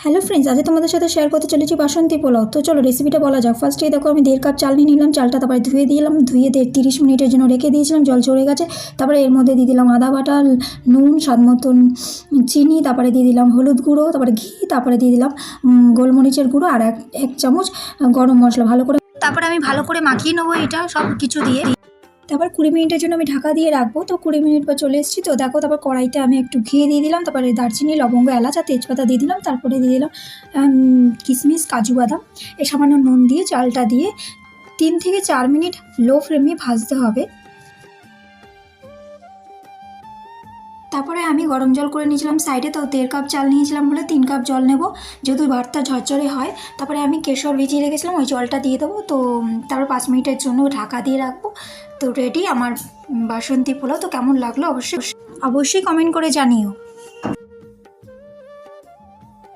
Hello friends, আজ তোমাদের সাথে শেয়ার করতে চলেছি বাসন্তী পোলাও। তো চলো রেসিপিটা বলা যাক। ফার্স্টেই দেখো আমি 1.5 কাপ চাল নিয়ে নিলাম। চালটা তারপরে ধুয়ে দিলাম, ধুয়ে 30 মিনিটের জন্য রেখে দিয়েছিলাম, জল ঝরে গেছে। তারপরে এর মধ্যে দিয়ে দিলাম আদা বাটা, নুন, স্বাদ মতন চিনি, তারপরে দিয়ে দিলাম হলুদ গুঁড়ো, তারপরে ঘি, তারপরে দিয়ে দিলাম গোলমরিচের গুঁড়ো আর এক চামচ গরম মশলা। তারপরে আমি ভালো করে মাখিয়ে নেবো এটা সব কিছু দিয়ে। তারপর 20 মিনিটের জন্য আমি ঢাকা দিয়ে রাখবো। তো 20 মিনিট পর চলে এসেছি। তো দেখো, তারপর কড়াইতে আমি একটু ঘি দিয়ে দিলাম, তারপরে দারচিনি, লবঙ্গ, এলাচ আর তেজপাতা দিয়ে দিলাম, তারপরে দিয়ে দিলাম কিশমিশ, কাজু বাদাম। এই সামান্য নুন দিয়ে চালটা দিয়ে 3 থেকে 4 মিনিট লো ফ্লেমে ভাজতে হবে। তারপরে আমি গরম জল করে নিয়েছিলাম সাইডে। তো 1.5 কাপ চাল নিয়েছিলাম বলে 3 কাপ জল নেব, যেহেতু ভাতটা ঝরঝরে হয়। তারপরে আমি কেশর ভিজিয়ে রেখেছিলাম, ওই জলটা দিয়ে দেবো। তো তারপর 5 মিনিটের জন্য ঢাকা দিয়ে রাখবো। তো রেডি আমার বাসন্তী পোলাও। তো কেমন লাগলো অবশ্যই কমেন্ট করে জানিও।